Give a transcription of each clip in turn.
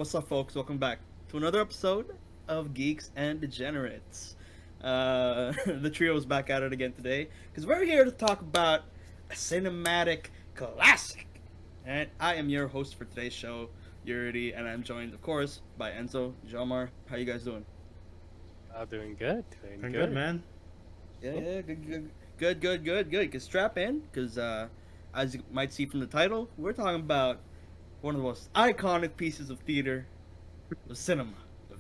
What's up, folks? Welcome back to another episode of Geeks and Degenerates. The trio is back at it again today because we're here to talk about a cinematic classic. And I am your host for today's show, Yuri, and I'm joined, of course, by Enzo, Jomar. How you guys doing? Doing good. Doing I'm good. good, man. Yeah, good. Cause strap in, cause as you might see from the title, we're talking about one of the most iconic pieces of theater, of cinema, of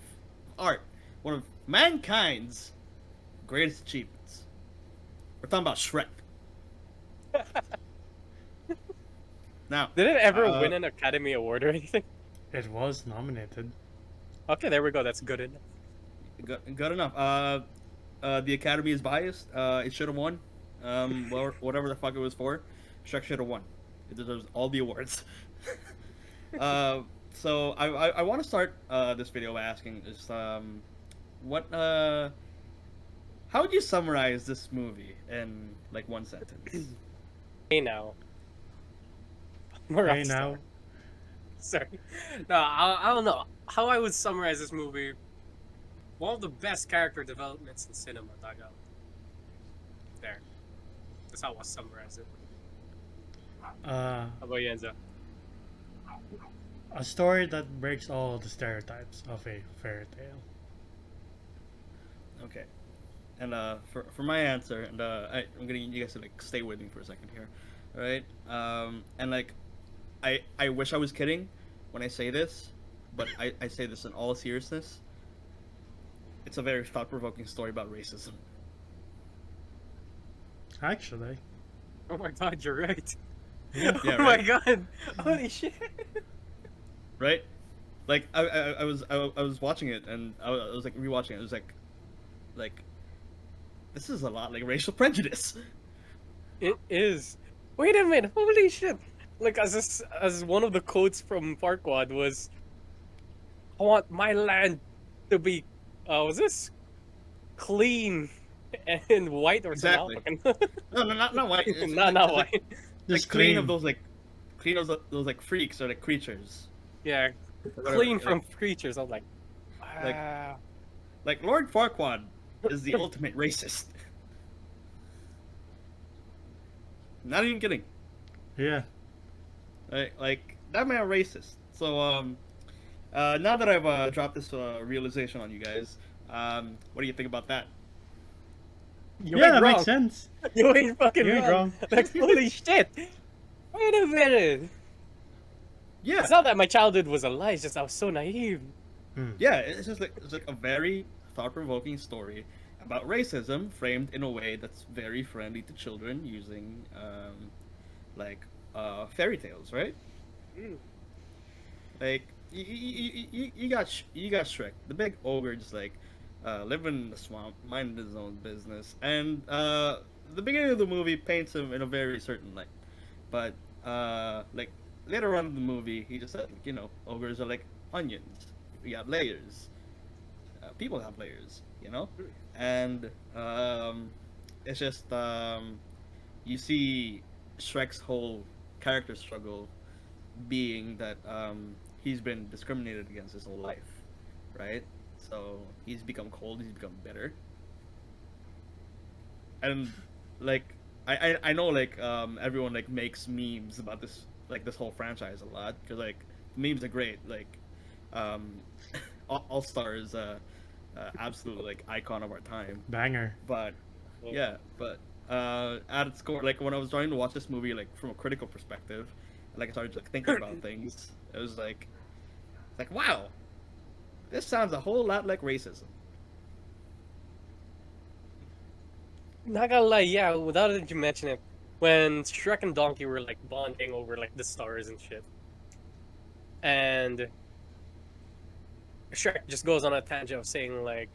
art, one of mankind's greatest achievements. We're talking about Shrek. Now, Did it ever win an Academy Award or anything? It was nominated. Okay, there we go. That's good enough. good enough. The Academy is biased. It should have won. Whatever the fuck it was for, Shrek should have won. It deserves all the awards. So I want to start this video by asking is how would you summarize this movie in like one sentence? Hey now. Hey now, Sorry. No, I don't know how I would summarize this movie. One of the best character developments in cinema. Dug out. There. That's how I summarize it. How about you, Enzo? a story that breaks all the stereotypes of a fairy tale. Okay, and for my answer, and I'm gonna need you guys to like stay with me for a second here, all right? And like, I wish I was kidding when I say this, but I say this in all seriousness. It's a very thought-provoking story about racism. Actually, Oh my god, you're right. Yeah, Oh right? my god. Holy shit. Right? Like I was watching it and I was like rewatching it. It was like this is a lot like racial prejudice. It is. Wait a minute. Holy shit. Like as one of the quotes from Farquaad was, I want my land to be was this clean and white or Exactly. something? No, not white. It's, Not it's white. like just clean clean. of those those like freaks or like creatures. Yeah, Whatever, clean like- from creatures. I'm like, Like- wow. Like Lord Farquaad is the ultimate racist. Not even kidding. Yeah. Like that man racist. So now that I've dropped this realization on you guys, what do you think about that? You Yeah, ain't that wrong. makes sense. You ain't fucking You ain't wrong. wrong. Like, holy shit. Wait a minute. Yeah, It's not that my childhood was a lie. It's just I was so naive. yeah. It's just like a very thought-provoking story about racism framed in a way that's very friendly to children using fairy tales, right? Mm. Like you got Shrek, the big ogre, just like living in the swamp, minding his own business, and the beginning of the movie paints him in a very certain light, but like later on in the movie, he just said, ogres are like onions. We have layers. People have layers, and it's just you see Shrek's whole character struggle being that he's been discriminated against his whole life, right? So he's become cold, he's become bitter, and like I know like everyone like makes memes about this whole franchise a lot because like memes are great. Like All Star is absolute like icon of our time, Banger. but yeah, but at its core, like when I was trying to watch this movie, like from a critical perspective, like I started like thinking about things. It was like, wow, this sounds a whole lot like racism. Not gonna lie, yeah, without that you mention it, when Shrek and Donkey were like bonding over like the stars and shit, and Shrek just goes on a tangent of saying like,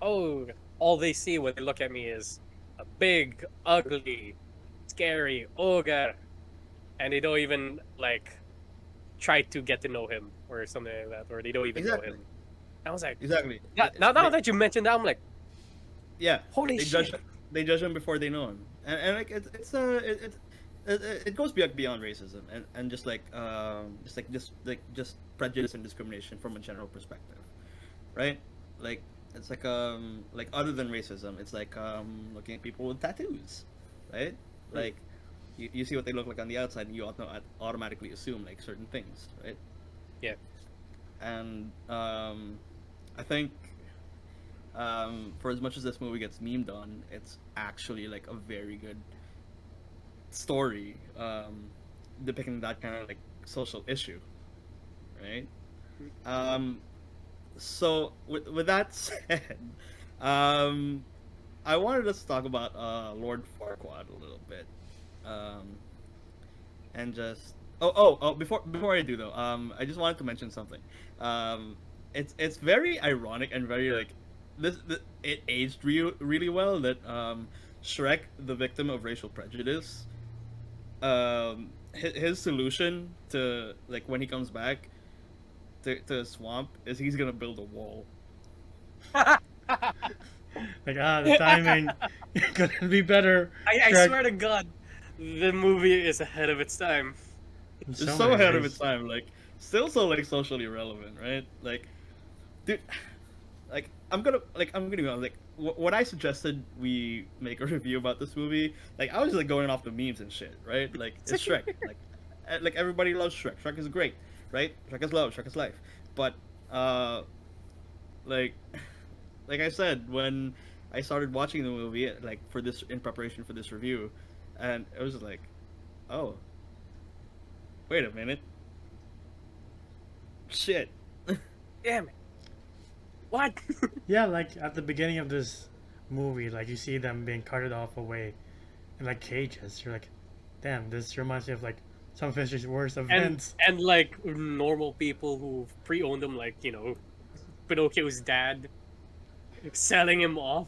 "Oh, all they see when they look at me is a big, ugly, scary ogre," and they don't even like try to get to know him or something like that, or they don't even Exactly. know him. I was like, Exactly. now They- that you mentioned that, I'm like, yeah, holy they shit. judge him before they know him, and like it's it goes beyond racism and just prejudice and discrimination from a general perspective, right? Like it's like other than racism, it's like looking at people with tattoos, right? Like you see what they look like on the outside, and you automatically assume like certain things, right? Yeah. And I think for as much as this movie gets memed on, it's actually like a very good story depicting that kind of like social issue, right? Um, so with that said, um, I wanted us to talk about Lord Farquaad a little bit, um, and just before I do though, I just wanted to mention something. It's very ironic and very like this it aged really well that Shrek, the victim of racial prejudice, his solution to like when he comes back to the swamp is he's gonna build a wall. Like the timing couldn't be better. I Shrek, swear to God, the movie is ahead of its time. in It's so so many ahead of ways. its time, like still so like socially relevant, right? Like, dude, like I'm gonna be honest, like when I suggested we make a review about this movie, like I was like going off the memes and shit, right? Like it's Shrek, like everybody loves Shrek. Shrek is great, right? Shrek is love, Shrek is life. But like like I said, when I started watching the movie, like for this in preparation for this review, and it was just like, oh, wait a minute, shit. Damn it. What? Yeah, like at the beginning of this movie, like you see them being carted off away in like cages. You're like, damn, this reminds me of like some of history's worst and events. and like normal people who pre-owned him, like Pinocchio's dad, selling him off.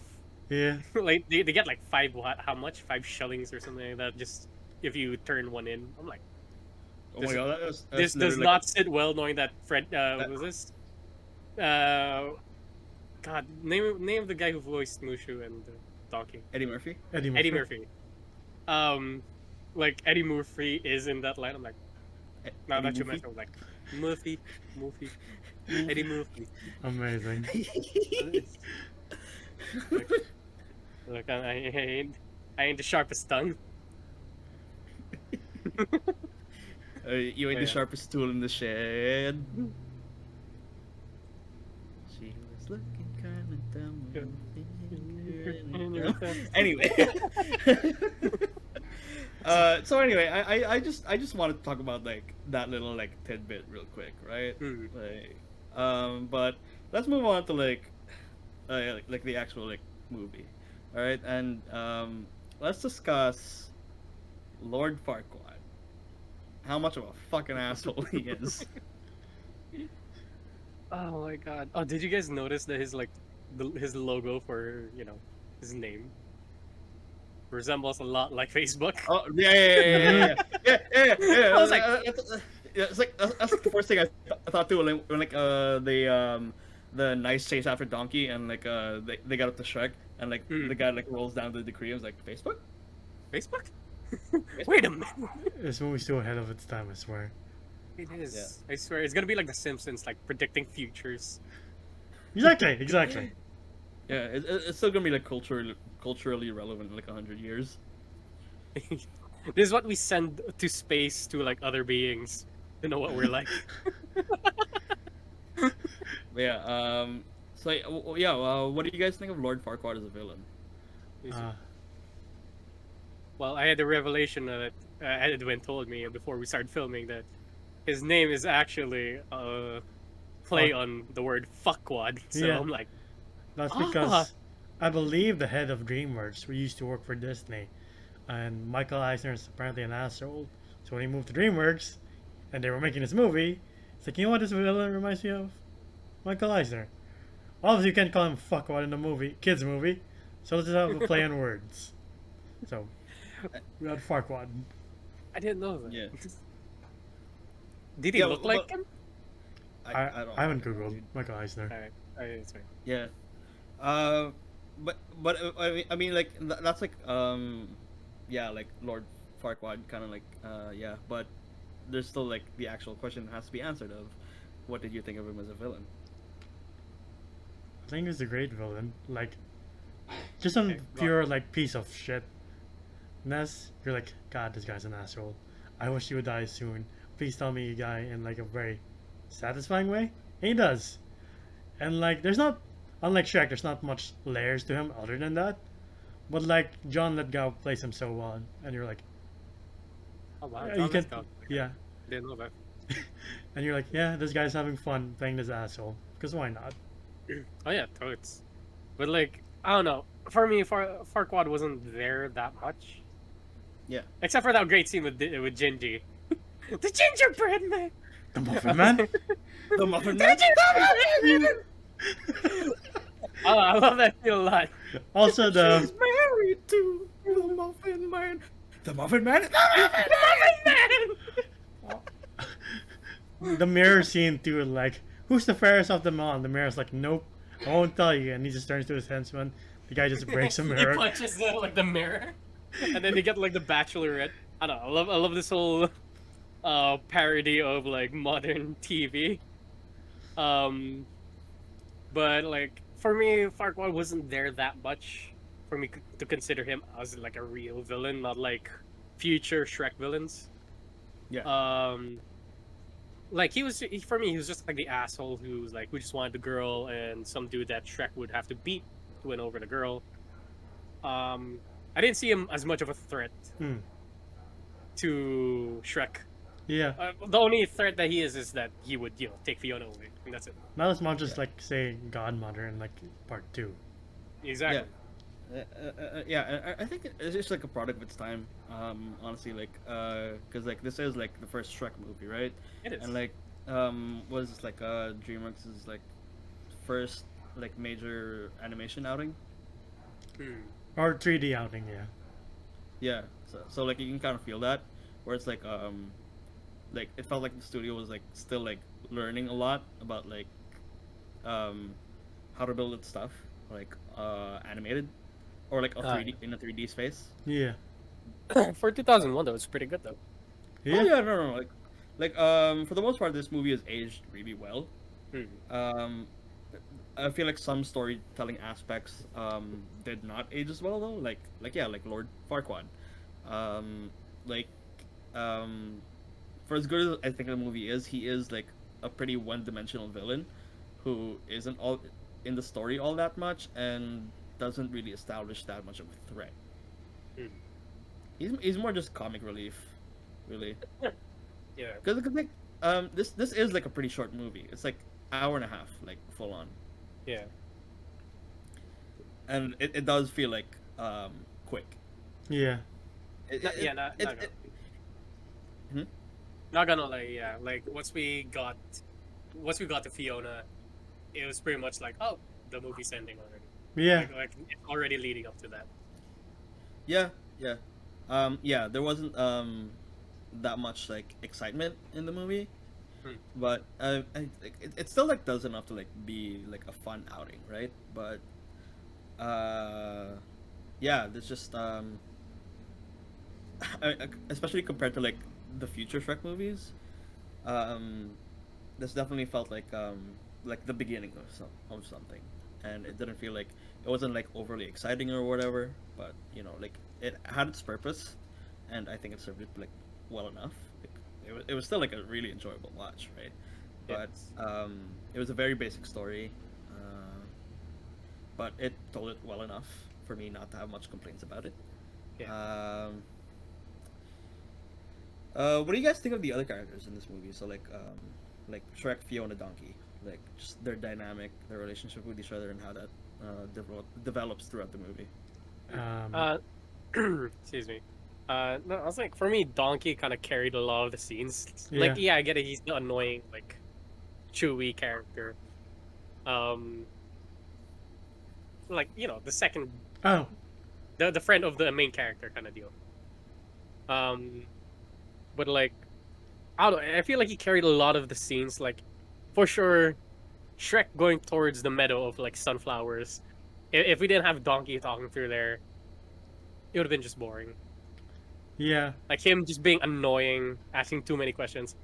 Yeah, Like they get like how much? 5 shillings or something like that. Just if you turn one in. I'm like, Oh my god, that's this does literally not sit well, knowing that Fred. What was this? God, name of the guy who voiced Mushu and Donkey. Eddie Murphy. Eddie Murphy. Like Eddie Murphy is in that line. I'm like, now Eddie that you Murphy? mentioned, I'm like, Murphy, Eddie Murphy. amazing. Look, I ain't the sharpest tongue. You ain't Yeah. the sharpest tool in the shed. She was looking kind of dumb. Anyway. So anyway, I just wanted to talk about like that little like tidbit real quick, right? Hmm. Like, but let's move on to like the actual like movie, all right? And let's discuss Lord Farquaad. How much of a fucking asshole he is. Oh my god. Oh, did you guys notice that his logo for his name resembles a lot like Facebook? Oh yeah. I was like, It's like that's the first thing I thought too when like the nice chase after Donkey and like they got up to Shrek and like the guy like rolls down the decree. I was like, Facebook. Facebook? Wait a minute. This movie's so ahead of its time, I swear. It is. I swear, it's gonna be like The Simpsons, like predicting futures. Exactly. Yeah, it's still gonna be like culturally relevant in like 100 years. This is what we send to space to like other beings to know what we're like. But yeah, so yeah, what do you guys think of Lord Farquaad as a villain? Well, I had a revelation that Edwin told me before we started filming that his name is actually a play on the word fuckwad. So Yeah. I'm like, That's because I believe the head of DreamWorks who used to work for Disney, and Michael Eisner is apparently an asshole. So when he moved to DreamWorks, and they were making this movie, it's like, you know what this villain reminds me of? Michael Eisner. Obviously, you can't call him fuckwad in a movie, kids movie, so let's just have a play on words. So we got Farquaad. I didn't know that. Yeah. Did he Yeah, look like him? I don't. I haven't know, googled dude. Michael Eisner. Alright, it's fine. Yeah. But I mean like that's like yeah, like Lord Farquaad kind of like yeah, but there's still like the actual question has to be answered of what did you think of him as a villain? I think he's a great villain. Like, just some Okay, go on. pure like piece of shit. Ness, you're like, God, this guy's an asshole. I wish he would die soon. Please tell me you die in like a very satisfying way. And he does. And like, there's not, unlike Shrek, there's not much layers to him other than that. But like, John Lithgow plays him so well, and you're like, Oh wow, yeah, John you can, Lithgow. yeah, Didn't know that. and you're like, yeah, this guy's having fun playing this asshole. Because why not? Oh yeah, totes. But like, I don't know. For me, Farquaad wasn't there that much. Yeah. Except for that great scene with Gingy. The gingerbread man. The Muffin Man. The Muffin The Man. gingerbread man. Oh, I love that scene a lot. Also She's the married to the Muffin Man. The Muffin Man. the mirror scene too. Like, who's the fairest of them all? And the mayor's like, nope, I won't tell you. And he just turns to his henchman. The guy just breaks the mirror. He punches the mirror, and then they get like the Bachelorette. I don't know. I love this whole parody of like modern TV. But like for me, Farquaad wasn't there that much for me to consider him as like a real villain, not like future Shrek villains. Yeah. Like for me, he was just like the asshole who just wanted the girl, and some dude that Shrek would have to beat to win over the girl. I didn't see him as much of a threat Hmm. to Shrek. Yeah. The only threat that he is that he would take Fiona away, and that's it. Not as much as like say Godmother in like part 2. Exactly. Yeah, I think it's just like a product of its time. Honestly, like, cause like this is like the first Shrek movie, right? It is. And like, was this like DreamWorks' like first like major animation outing? Hmm. Or 3D outing, yeah. Yeah. So like you can kind of feel that, where it's like it felt like the studio was like still like learning a lot about like how to build its stuff, like animated, or like a 3D in a 3D space. Yeah. For 2001, that was pretty good though. Yeah. Oh yeah, no, like for the most part, this movie has aged really well. Hmm. I feel like some storytelling aspects did not age as well though. Like yeah, like Lord Farquaad. Like for as good as I think the movie is, he is like a pretty one-dimensional villain who isn't all in the story all that much and doesn't really establish that much of a threat. Hmm. He's more just comic relief, really. Yeah. Because like this is like a pretty short movie. It's like hour and a half, like full on, Yeah. and it does feel like quick. Yeah. Not it- gonna. Hmm? Not gonna lie, yeah. Like once we got to Fiona, it was pretty much like, oh, the movie's ending already. Yeah. Like it's already leading up to that. Yeah, yeah, yeah. There wasn't that much like excitement in the movie, but it still like does enough to like be like a fun outing, right? But yeah, there's just especially compared to like the future Shrek movies, this definitely felt like the beginning of something, and it didn't feel like it wasn't like overly exciting or whatever, but you know, like it had its purpose, and I think it served it like well enough. Like, it was still like a really enjoyable watch, right? But Yes. it was a very basic story, but it told it well enough for me not to have much complaints about it. Yeah. What do you guys think of the other characters in this movie? So like Shrek, Fiona, Donkey, like just their dynamic, their relationship with each other, and how that develops throughout the movie. Excuse me. No, I was like, for me, Donkey kind of carried a lot of the scenes. Yeah. Like, yeah, I get it. He's the annoying, like, chewy character. Like the second, Oh. the friend of the main character kind of deal. But like, I don't know. I feel like he carried a lot of the scenes. Like, for sure, Shrek going towards the meadow of like sunflowers. If we didn't have Donkey talking through there, it would have been just boring. Yeah, Like him just being annoying, asking too many questions.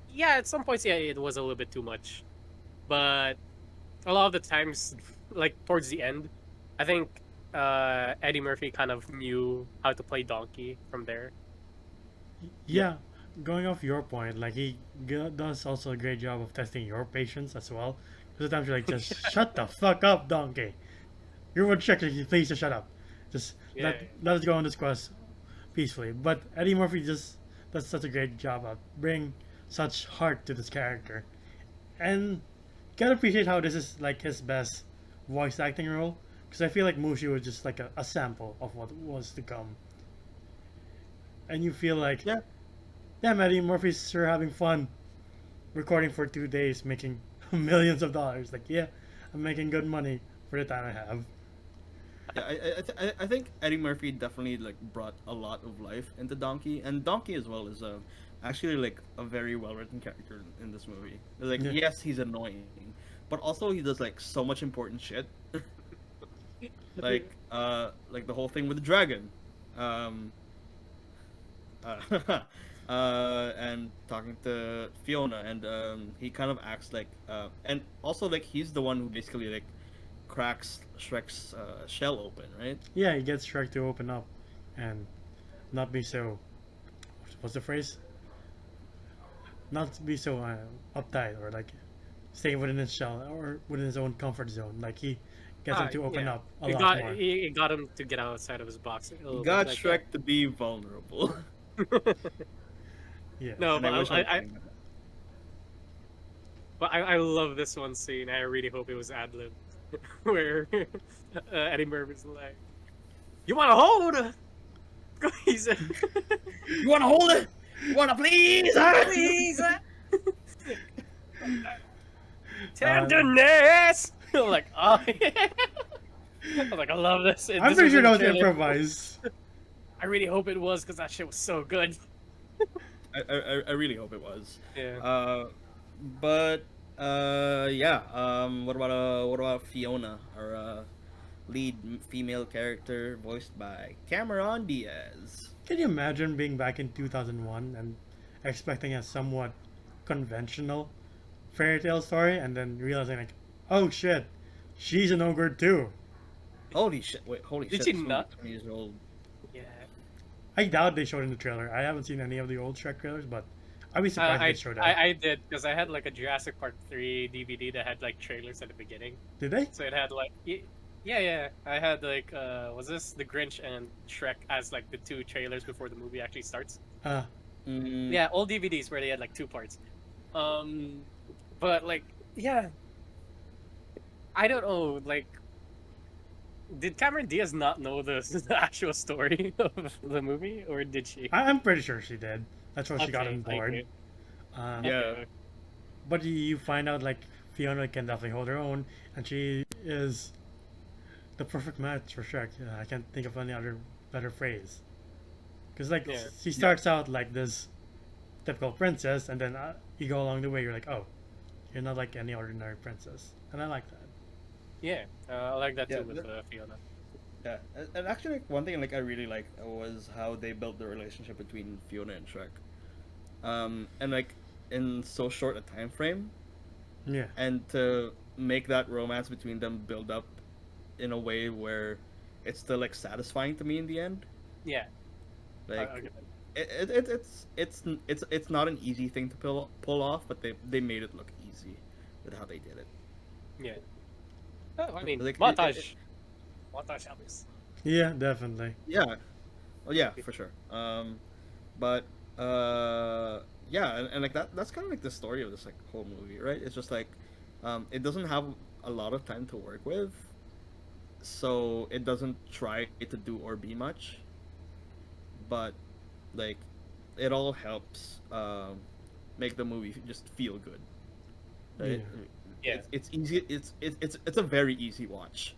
Yeah, at some points, yeah, it was a little bit too much. But a lot of the times, like towards the end, I think Eddie Murphy kind of knew how to play Donkey from there. Yeah. yeah. Going off your point, like does also a great job of testing your patience as well. Because sometimes you're like, just shut the fuck up, donkey. You would check if you please to shut up. Just Yeah, let us go on this quest peacefully. But Eddie Murphy just does such a great job of bring such heart to this character, and gotta appreciate how this is like his best voice acting role. Because I feel like Mushi was just like a sample of what was to come, and you feel like, Yeah. damn, Eddie Murphy's sure having fun recording for 2 days, making millions of dollars. Like, yeah, I'm making good money for the time I have. Yeah, I think Eddie Murphy definitely like brought a lot of life into Donkey, and Donkey as well is actually like a very well written character in this movie. Like, Yeah. yes, he's annoying, but also he does like so much important shit. Like the whole thing with the dragon, um, uh, and talking to Fiona, and he kind of acts like, and also like he's the one who basically like cracks Shrek's shell open, right? Yeah, he gets Shrek to open up and not be so. What's the phrase? Not be so uptight or like stay within his shell or within his own comfort zone. Like he gets him to open yeah. up a lot more. It got him to get outside of his box a He little got bit. Shrek to be vulnerable. Yeah. No, And I wish but I, I love this one scene. I really hope it was ad lib, where Eddie Murphy's like, "You want to hold?" He's You wanna hold it? You wanna please? please. Tenderness. I'm like, oh yeah. I was like, I love this. I'm This pretty was sure in that the was trailer. improvised. I really hope it was because that shit was so good. I really hope it was. Yeah. But yeah. What about Fiona, our lead female character, voiced by Cameron Diaz? Can you imagine being back in 2001 and expecting a somewhat conventional fairy tale story and then realizing like, oh shit, she's an ogre too. Holy shit! Wait, holy Did shit! she This movie's not? 20 years old. Yeah. I doubt they showed it in the trailer. I haven't seen any of the old Shrek trailers, but I'd be surprised if they showed that. I did because I had like a Jurassic Park 3 DVD that had like trailers at the beginning. Did they? So it had like yeah. I had like was this The Grinch and Shrek as like the two trailers before the movie actually starts. Mm, Yeah, old DVDs where they had like two parts. But like yeah, I don't know. Like, did Cameron Diaz not know the actual story of the movie, or did she? I'm pretty sure she did. That's why she got Okay, on board. okay. Uh, Yeah. Okay. But you find out like Fiona can definitely hold her own, and she is the perfect match for Shrek. I can't think of any other better phrase. Because like Yeah. she starts out like this typical princess, and then you go along the way. You're like, oh, you're not like any ordinary princess, and I like that. Yeah, I like that Yeah, too with Fiona. Yeah, and actually, like, one thing like I really liked was how they built the relationship between Fiona and Shrek. And like in so short a time frame, Yeah. and to make that romance between them build up in a way where it's still like satisfying to me in the end. Yeah, Like I'll give it's not an easy thing to pull off, but they made it look easy with how they did it. yeah. Oh, I mean, Like, montage. Montage helps. Yeah, definitely. Yeah, well, yeah, for sure. But yeah, and like that's kind of like the story of this like whole movie, right? It's just like, it doesn't have a lot of time to work with, so it doesn't try to do or be much, but like, it all helps make the movie just feel good, right? Yeah. Yeah. It's easy. It's a very easy watch.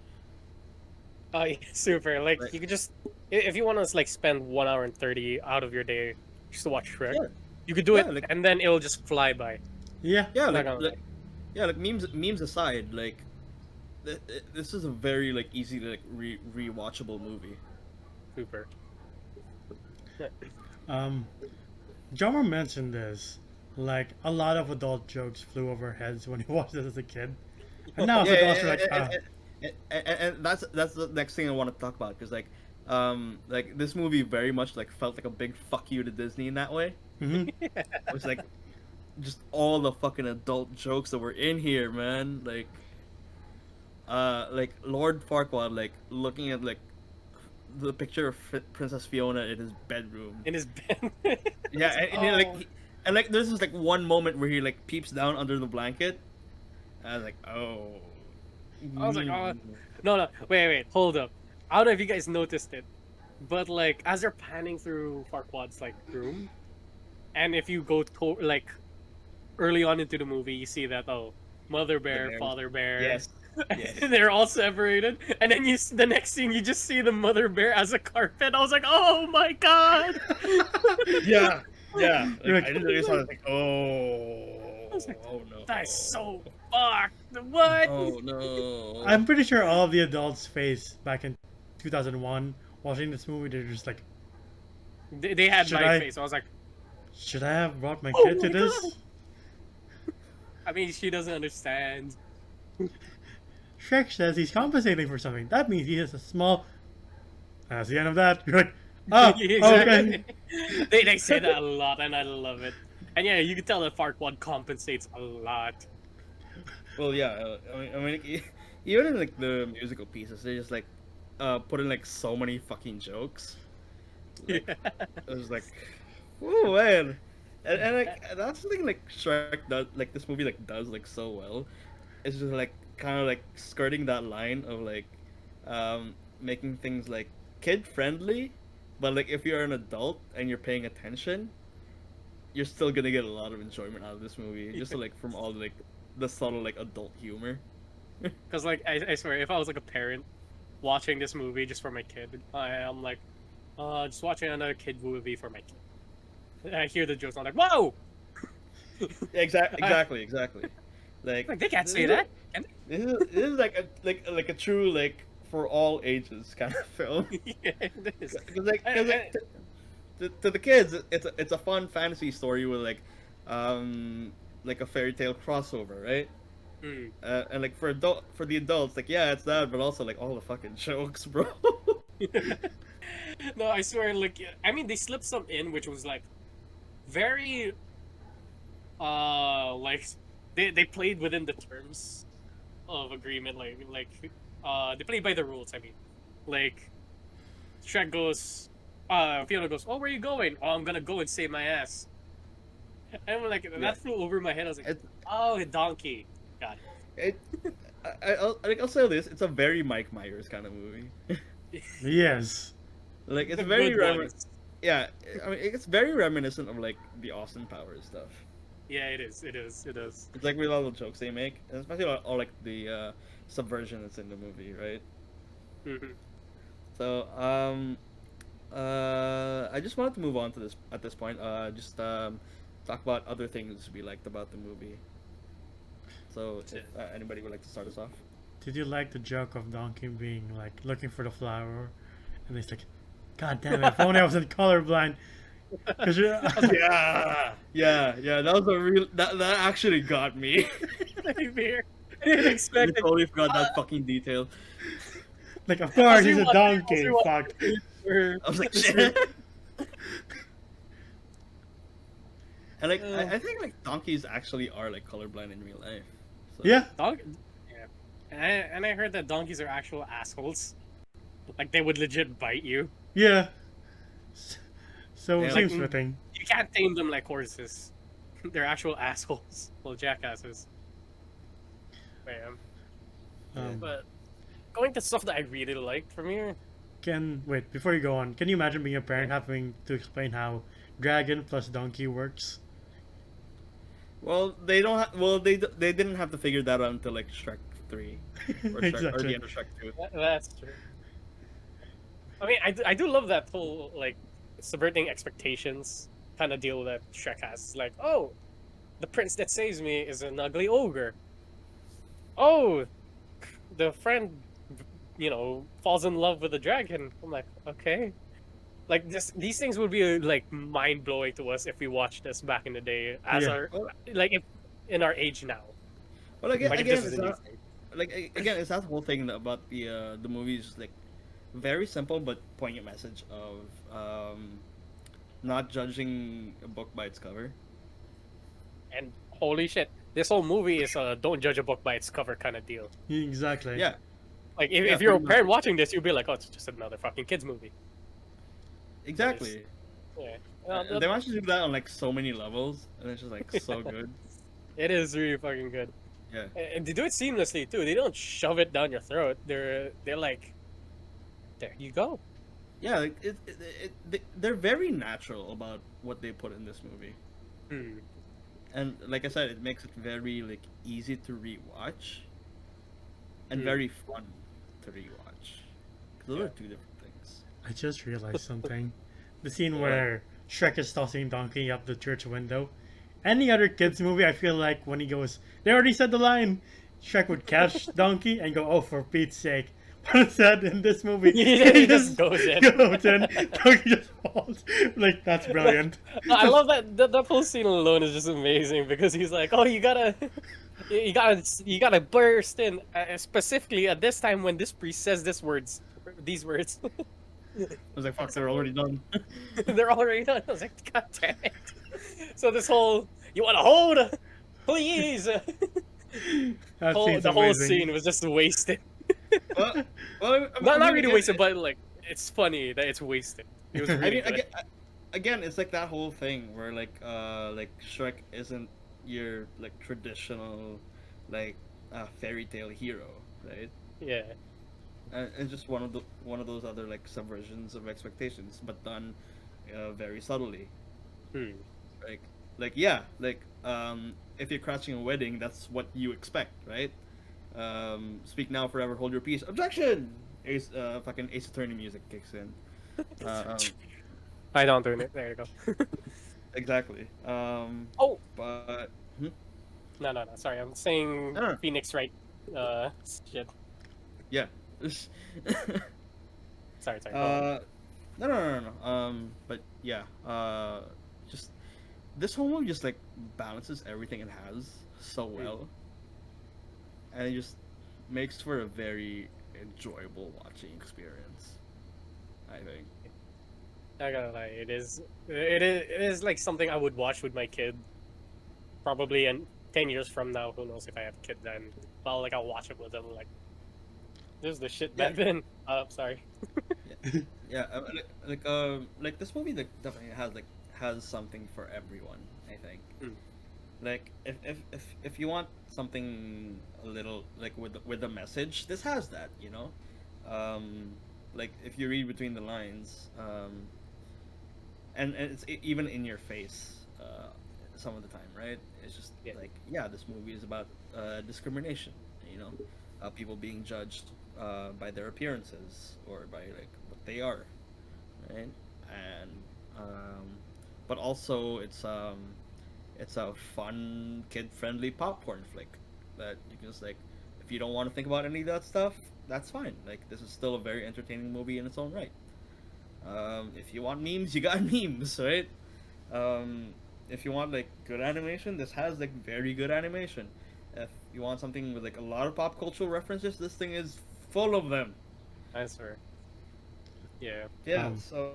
Oh, yeah, super. Like Right. you could just if you want to like spend 1 hour and 30 out of your day just to watch Shrek, Yeah. you could do Yeah, it, like- and then it'll just fly by. Yeah. Yeah, Not like, gonna like yeah, like memes aside, like this is a very like easy to like rewatchable movie. Super. Um, Drummer mentioned this. Like, a lot of adult jokes flew over heads when he watched it as a kid. And now as Yeah, adults, we're like, and that's the next thing I want to talk about because like this movie very much like felt like a big fuck you to Disney in that way. mm-hmm. It was like just all the fucking adult jokes that were in here, man. Like Lord Farquaad, like looking at like the picture of Princess Fiona in his bedroom. In his bed. Yeah, and Oh. like and like there's this like one moment where he like peeps down under the blanket. And I was like, oh. I was like, oh, no, wait, hold up. I don't know if you guys noticed it, but like as they're panning through Farquaad's like room, and if you go to like early on into the movie, you see that mother bear, bears. father bear, Yes. Yes. they're all separated, and then the next scene you just see the mother bear as a carpet. I was like, oh my god. Yeah. Yeah. Like, You're like, I didn't realize. I was like, oh. was like, Oh no. That is so fucked. What? Oh no. I'm pretty sure all of the adults' face back in 2001 watching this movie, they're just like, They had Should my I- face. I was like, should I have brought my Oh kid to my this? God. I mean, she doesn't understand. Shrek says he's compensating for something. That means he has a small. That's the end of that. You're like, oh, okay. They say that a lot, and I love it. And yeah, you can tell that Farquaad compensates a lot. Well, yeah. I mean, even in like the musical pieces, they just like put in like so many fucking jokes. Like, Yeah. It was like, oh man, and like that's something like Shrek does, like this movie like does like so well. It's just like kind of like skirting that line of like, making things like kid friendly, but like if you're an adult and you're paying attention, you're still gonna get a lot of enjoyment out of this movie, just like from all like the subtle like adult humor. Because like I swear, if I was like a parent watching this movie just for my kid, I'm like, just watching another kid movie for my kid. And I hear the jokes, I'm like, whoa! Exactly. Like they can't say that. Can This is like a true like for all ages kind of film. they? Yeah, it is. Because to the kids, it's a fun fantasy story with like a fairy tale crossover, right? Mm. And like for the adults, like yeah, it's that, but also like all the fucking jokes, bro. No, I swear, like, I mean, they slipped some in, which was like very, like they played within the terms of agreement, they played by the rules. I mean, like, Shrek goes, Fiona goes, "Oh, where are you going?" "Oh, I'm gonna go and save my ass." And I'm like, Yeah. that flew over my head. I was like, It, "Oh, a donkey." God. it I'll say this: it's a very Mike Myers kind of movie. Yes. Like it's The very good ones. yeah. I mean, it's very reminiscent of like the Austin Powers stuff. Yeah, it is. It is. It is. It's like with all the jokes they make, and especially all like the subversion that's in the movie, right? Mhm. So I just wanted to move on to this at this point. Just talk about other things we liked about the movie. So if anybody would like to start us off. Did you like the joke of Donkey being like looking for the flower, and he's like, "God damn it! If only I wasn't colorblind." Because you're Yeah. That was a real that actually got me. Same here. I didn't I expect it. totally forgot that fucking detail. like, of course he's a rewatching- donkey. I was Fuck. I was like, shit. And like, I think like donkeys actually are like colorblind in real life. So. Yeah. Yeah. And I heard that donkeys are actual assholes. Like they would legit bite you. Yeah. So Yeah, it like- seems fitting. You can't tame them like horses. They're actual assholes. Well, jackasses. Man. But going to stuff that I really liked from here. Wait, before you go on, can you imagine being a parent having to explain how dragon plus donkey works? Well, they don't. They didn't have to figure that out until like Shrek 3 or the Exactly. end of Shrek 2. That's true. I mean, I do love that whole like subverting expectations kind of deal that Shrek has. Like, oh, the prince that saves me is an ugly ogre. Oh, the friend, falls in love with a dragon. I'm like, okay. Like these things would be like mind blowing to us if we watched this back in the day, as Yeah. our Well, like if in our age now. well, again, Like if this again, is it's a new not thing. like again, it's that whole thing about the movie is like very simple but poignant message of not judging a book by its cover. And holy shit, this whole movie is a don't judge a book by its cover kind of deal. Exactly. Yeah, Like yeah, if you're a pretty much. parent watching this, you'll be like, oh, it's just another fucking kids movie. But it's Exactly. yeah, And they managed to do that on like so many levels, and it's just like so good. it is really fucking good. Yeah. And they do it seamlessly too. They don't shove it down your throat. They're like, there you go. Yeah, like they're very natural about what they put in this movie, Hmm. and like I said, it makes it very like easy to rewatch, and Hmm. very fun to rewatch. 'Cause those Yeah. are two different things. I just realized something. The scene What? where Shrek is tossing Donkey up the church window. Any other kids movie, I feel like when he goes, they already said the line. Shrek would catch Donkey and go, "Oh, for Pete's sake!" But instead, in this movie, He just goes in. goes in. Donkey just falls. Like that's brilliant. I love that whole scene alone is just amazing because he's like, oh, you gotta burst in specifically at this time when this priest says these words. I was like, fuck, they're already done. They're already done. I was like, God damn it. So this whole you want to hold, please. That The scene's whole amazing. scene was just wasted. well, well, I Not mean, really again, wasted, but like it's funny that it's wasted. It was I I really mean, good. again, it's like that whole thing where like Shrek isn't your like traditional, like fairy tale hero, right? Yeah. And it's just one of those other like subversions of expectations, but done very subtly. Hmm. Like yeah, if you're crashing a wedding, that's what you expect, right? Speak now, forever hold your peace. Objection. Fucking Ace Attorney music kicks in. Um, I don't turn it. There you go. exactly. Oh But no. Sorry, I'm saying No. Phoenix right. Shit. yeah. Sorry. Go on. No. But yeah. Just this whole movie just like balances everything it has so well, and it just makes for a very enjoyable watching experience, I think. I gotta lie, it is like something I would watch with my kid. Probably in 10 years from now, who knows if I have a kid then. But like I'll watch it with them. Like this is the shit back then. Sorry. Yeah, like this movie like definitely has something for everyone, I think. Mm. Like if you want something a little like with a message, this has that, you know. Like if you read between the lines, and it's even in your face some of the time, right? It's just Yeah. like, yeah, this movie is about discrimination, you know, people being judged by their appearances or by like what they are, right? And but also it's a fun kid friendly popcorn flick that you can just like, if you don't want to think about any of that stuff, that's fine. Like this is still a very entertaining movie in its own right. If you want memes, you got memes, right? If you want like good animation, this has like very good animation. If you want something with like a lot of pop cultural references, this thing is full of them. I swear. Yeah. Yeah. Um, So,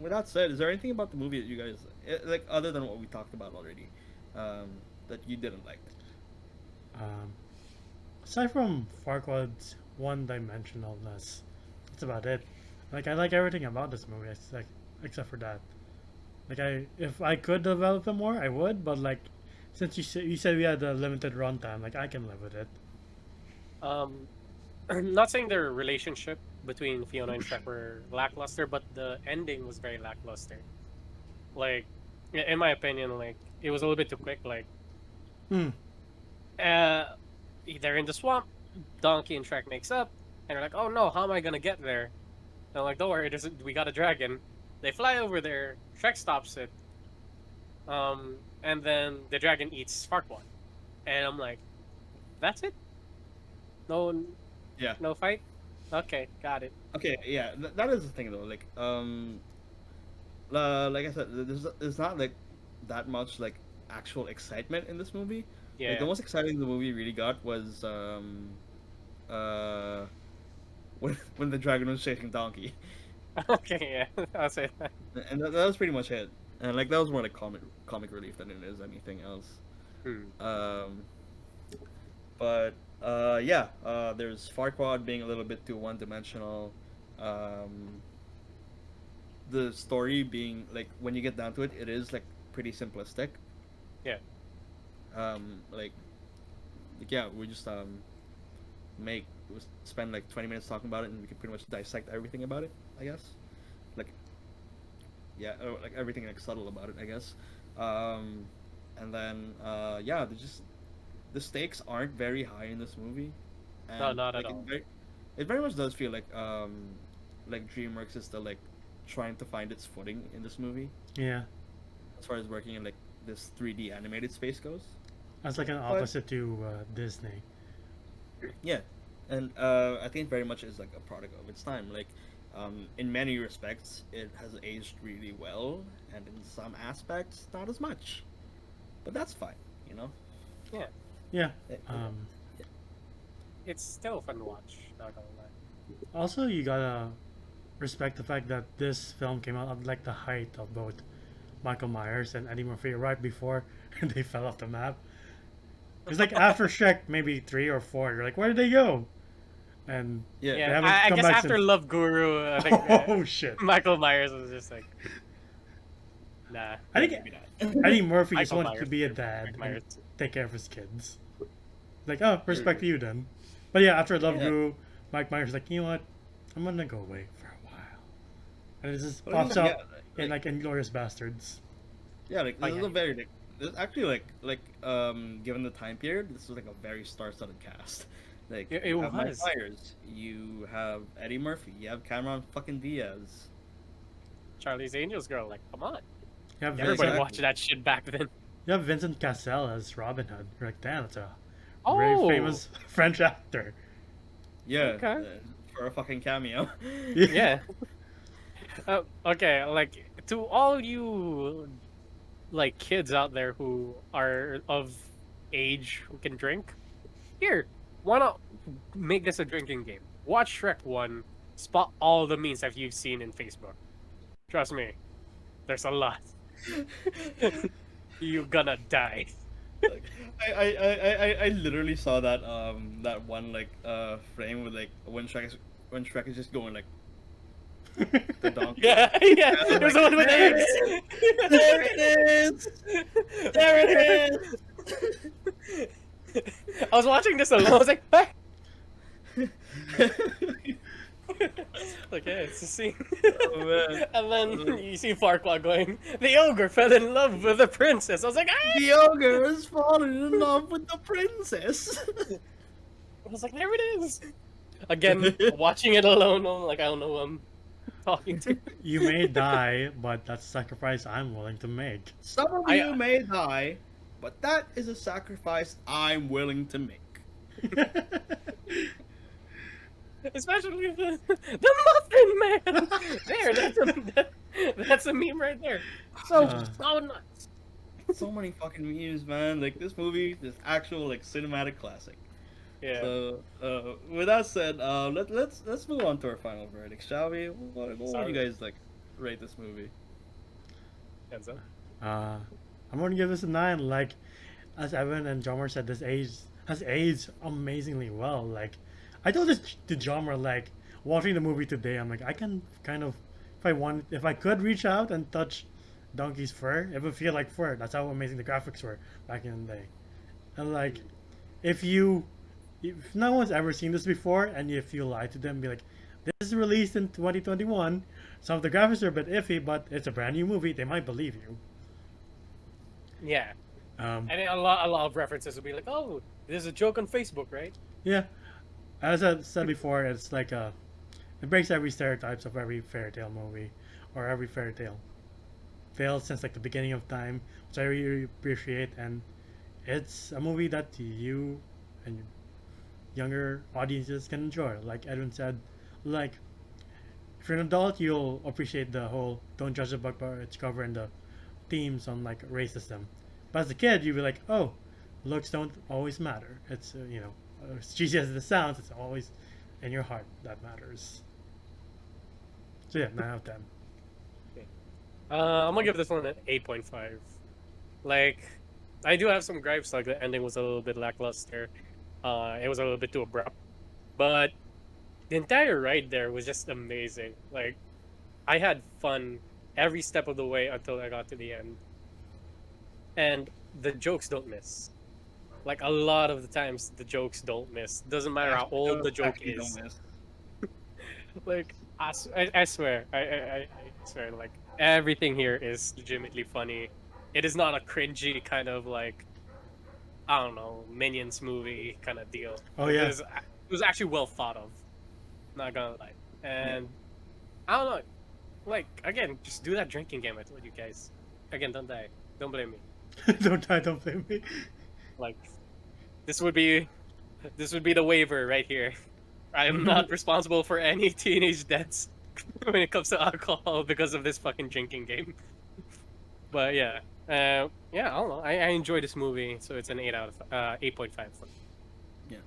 with that said, is there anything about the movie that you guys like other than what we talked about already, that you didn't like? Um, aside from Farquaad's one-dimensionalness, that's about it. Like I like everything about this movie, like except for that. Like if I could develop it more, I would. But like, since you said we had a limited runtime, like I can live with it. Um, not saying their relationship between Fiona and Shrek were lackluster, but the ending was very lackluster. Like, in my opinion, like it was a little bit too quick. Like, Hmm. uh, they're in the swamp. Donkey and Shrek makes up, and they're like, "Oh no, how am I gonna get there?" And I'm like, "Don't worry, we got a dragon." They fly over there. Shrek stops it. And then the dragon eats Farquaad, and I'm like, "That's it? No, Yeah. no fight? Okay, got it." Okay. Yeah. That is the thing though. Like, like I said, there's not like that much like actual excitement in this movie. Like the Yeah. most exciting the movie really got was uh when the dragon was chasing Donkey, Okay, yeah, I'll say that. and that was pretty much it. And like that was more like comic relief than it is anything else. Hmm. Um, but yeah, there's Farquaad being a little bit too one dimensional. Um, the story being like when you get down to it, it is like pretty simplistic. Yeah. Like yeah, we just make we spend like 20 minutes talking about it, and we can pretty much dissect everything about it. I guess like yeah, like everything like subtle about it. I guess, um, and then yeah, the stakes aren't very high in this movie, No, and not at like all. it very much does feel like DreamWorks is still like trying to find its footing in this movie Yeah, as far as working in like this 3D animated space goes. that's like an But opposite to Disney. yeah, and I think it very much is like a product of its time. Like, in many respects, it has aged really well, and in some aspects, not as much. But that's fine, you know. Yeah, Yeah. Eh, Um, yeah. it's still fun to watch. Not gonna lie. Also, you gotta respect the fact that this film came out at like the height of both Michael Myers and Eddie Murphy right before they fell off the map. It's like after Shrek, maybe 3 or 4, you're like, where did they go? And Yeah. they Yeah, haven't I come guess back after since. Love Guru, I think Oh shit! Michael Myers was just like, nah, I think maybe not. Eddie Murphy just Michael wanted to Myers, be a Mike dad and Myers. take care of his kids. Like, oh, respect to you then. But yeah, after Love Yeah. Guru, Mike Myers was like, you know what? I'm gonna go away for a while. And it just But pops yeah, up in like Inglorious Bastards. yeah, like Oh, this is yeah. a very like this actually given the time period, this was like a very star-studded cast. Like It you have Mike was. Myers, you have Eddie Murphy, you have Cameron fucking Diaz. Charlie's Angels girl, like, come on. You have Yeah, Everybody Vincent, watched that shit back then. you have Vincent Cassel as Robin Hood. You're like, damn, that's a very Oh, famous French actor. Yeah, Okay. for a fucking cameo. yeah. Okay, like to all you like kids out there who are of age who can drink, here, why not make this a drinking game? Watch Shrek 1, spot all the memes that you've seen in Facebook. Trust me, there's a lot. You're gonna die. Like, I literally saw that one like frame with like when Shrek is just going like the donkey. Yeah, yeah. I was There's like, one with there eggs. There it is. There it I was watching this alone. I was like, hey. is. Okay, it's a scene. Oh, man. And then you see Farquaad going, the ogre fell in love with the princess. I was like, ah! The ogre has fallen in love with the princess. I was like, there it is. Again, watching it alone, I'm like, I don't know who I'm talking to. You may die, but that's a sacrifice I'm willing to make. Some of I- you may die, but that is a sacrifice I'm willing to make. Especially the Muffin Man. There, that's a meme right there. So nuts. So many fucking memes, man. Like this movie, this actual like cinematic classic. Yeah. So, with that said, let's move on to our final verdict, shall we? What do Sorry. you guys like rate this movie? Enzo? I'm gonna give this a 9. Like, as Evan and Jomar said, this has aged amazingly well. Like, I told this to Jomar, like, watching the movie today, I'm like, I can kind of, if I could reach out and touch Donkey's fur, it would feel like fur. That's how amazing the graphics were back in the day. And like, if no one's ever seen this before, and if you lie to them, be like, this is released in 2021. Some of the graphics are a bit iffy, but it's a brand new movie. They might believe you. Yeah. Um, And a lot of references will be like, oh, there's a joke on Facebook, right? yeah, as I said before, it's like it breaks every stereotypes of every fairy tale movie or every fairy tale since like the beginning of time, which I really appreciate. And it's a movie that you and younger audiences can enjoy. Like Edwin said, like if you're an adult, you'll appreciate the whole "don't judge a book by its cover" and the themes on like racism. But as a kid, you'd be like, "Oh, looks don't always matter. It's as cheesy as it sounds, it's always in your heart that matters." So yeah, 9 out of 10. I'm gonna give this one an 8.5. Like, I do have some gripes. Like the ending was a little bit lackluster. It was a little bit too abrupt, but the entire ride there was just amazing. Like, I had fun every step of the way until I got to the end, and the jokes don't miss. Like a lot of the times, the jokes don't miss. Doesn't matter how old the joke Actually is. don't miss. Like I swear, I swear, like everything here is legitimately funny. It is not a cringy kind of like, I don't know, Minions movie kind of deal. Oh yeah, It was actually well thought of. Not gonna lie, and I don't know, like again, just do that drinking game I told you guys. Again, don't die. Don't blame me. don't die, don't blame me. Like this would be the waiver right here. I am not responsible for any teenage deaths when it comes to alcohol because of this fucking drinking game. But yeah, yeah, I don't know. I enjoy this movie, so it's an 8.5 for me.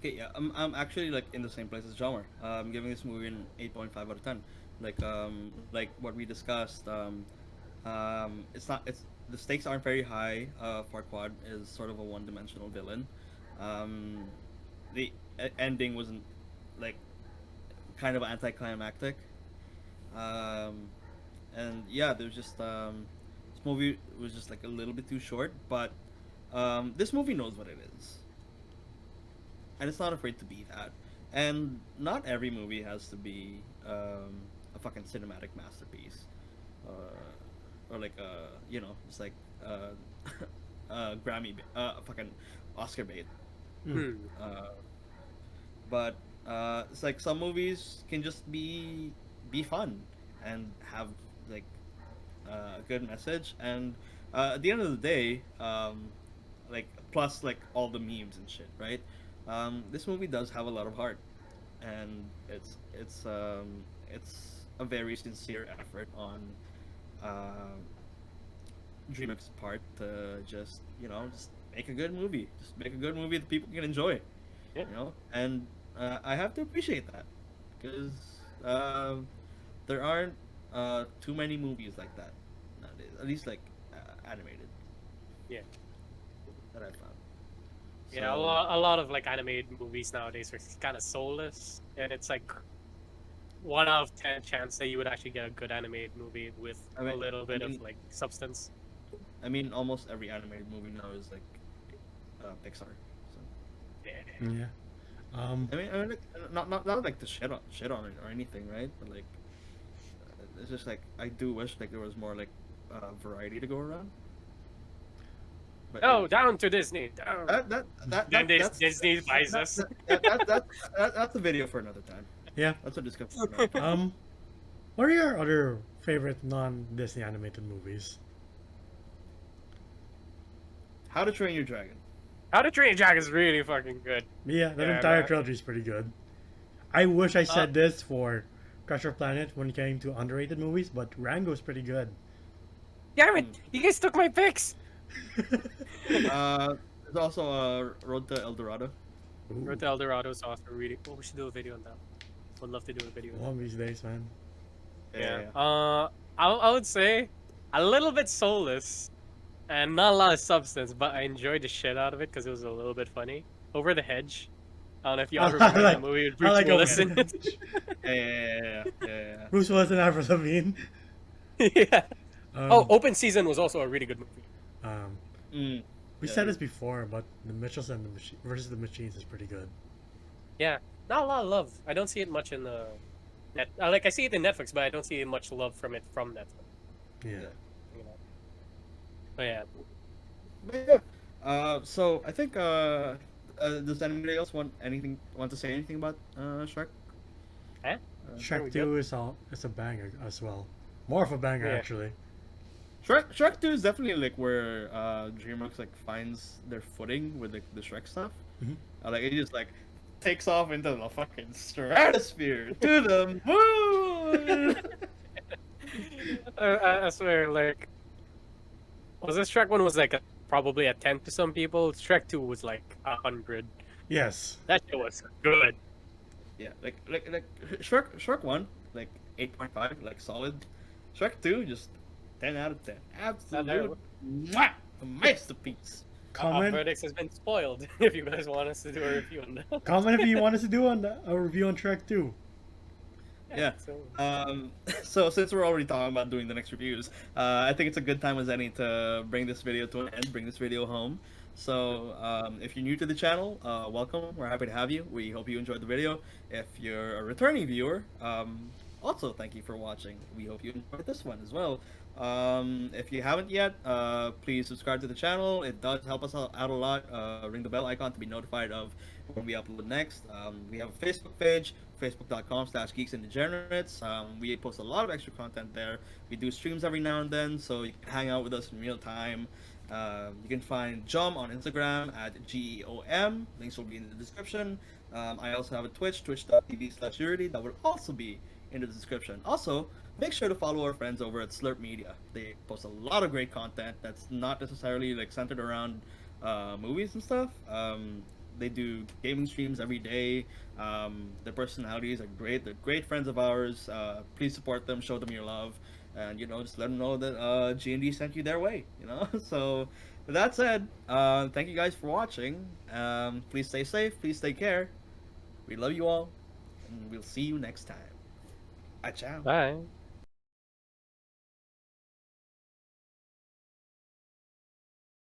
Okay, yeah, I'm actually like in the same place as Jomer. I'm giving this movie an 8.5 out of 10. Like what we discussed. It's the stakes aren't very high. Farquaad is sort of a one-dimensional villain. The ending wasn't like kind of anticlimactic. And yeah, there's just this movie was just like a little bit too short, but this movie knows what it is, and it's not afraid to be that. And not every movie has to be a fucking cinematic masterpiece, or like it's like Grammy, fucking Oscar bait. Hmm. But it's like some movies can just be fun and have like a good message, and at the end of the day, like plus like all the memes and shit, right? This movie does have a lot of heart, and it's a very sincere effort on DreamWorks' part to just make a good movie, just make a good movie that people can enjoy, Yeah. and I have to appreciate that because there aren't too many movies like that nowadays, at least like animated. Yeah. That I found. Yeah, a lot of like animated movies nowadays are kind of soulless, and it's like 1 out of 10 chance that you would actually get a good animated movie with I mean- a little bit I mean- of like substance. I mean, almost every animated movie now is like Pixar. So Yeah. Yeah. I mean like, not like to shit on it or anything, right? But like, it's just like I do wish like there was more like variety to go around. But Oh, down to Disney. Down. Disney buys us. That's a video for another time. Yeah. That's a discussion. For another time. What are your other favorite non-Disney animated movies? How to Train Your Dragon. How to Train Your Dragon is really fucking good. Yeah, that Yeah, entire man. trilogy is pretty good. I wish I said this for Treasure Planet when it came to underrated movies, but Rango's pretty good. Damn it! You guys took my picks. There's also Road to El Dorado. Ooh, Road to El Dorado is also really. Oh, we should do a video on that. Would love to do a video. On one of these days, man. that. Yeah. I would say a little bit soulless, and not a lot of substance, but I enjoyed the shit out of it because it was a little bit funny. Over the Hedge. I don't know if y'all remember that movie with Bruce I like Willis Over in the it. Yeah. Bruce Willis and Avril Lavigne. Yeah. Um, Oh, Open Season was also a really good movie. Mm. We Yeah. said this before, but the Mitchells and the versus the Machines is pretty good. Yeah, not a lot of love. I don't see it much in the net. Like I see it in Netflix, but I don't see much love from it from Netflix. Yeah. You know. But yeah, But yeah. So I think does anybody else want to say anything about Shrek? eh? Shrek we 2 is a banger as well. More of a banger, Yeah. actually. Shrek 2 is definitely like where DreamWorks like finds their footing with like the Shrek stuff. Mhm. Like it just like takes off into the fucking stratosphere to the moon. I swear, like, was this Shrek one was like probably a 10 to some people. Shrek 2 was like 100. Yes. That shit was good. Yeah, like Shrek 1, like 8.5, like solid. Shrek 2, just 10 out of 10. Absolute mwah, a masterpiece. Our Comment. verdicts has been spoiled. If you guys want us to do a review on that. Comment if you want us to do a review on Shrek 2. Yeah. So, So since we're already talking about doing the next reviews, I think it's a good time as any to bring this video to an end, bring this video home. So if you're new to the channel, welcome. We're happy to have you. We hope you enjoyed the video. If you're a returning viewer, also thank you for watching. We hope you enjoyed this one as well. If you haven't yet, please subscribe to the channel. It does help us out a lot. Ring the bell icon to be notified of when we upload next. We have a Facebook page, facebook.com/geeksanddegenerates. We post a lot of extra content there. We do streams every now and then, so you can hang out with us in real time. You can find Jom on Instagram at GEOM. Links will be in the description. I also have a Twitch, twitch.tv/Urity. That will also be in the description. Also, make sure to follow our friends over at Slurp Media. They post a lot of great content that's not necessarily like centered around movies and stuff. They do gaming streams every day. Their personalities are great. They're great friends of ours. Please support them. Show them your love. And, just let them know that G&D sent you their way, So, with that said, thank you guys for watching. Please stay safe. Please take care. We love you all. And we'll see you next time. Ciao. bye.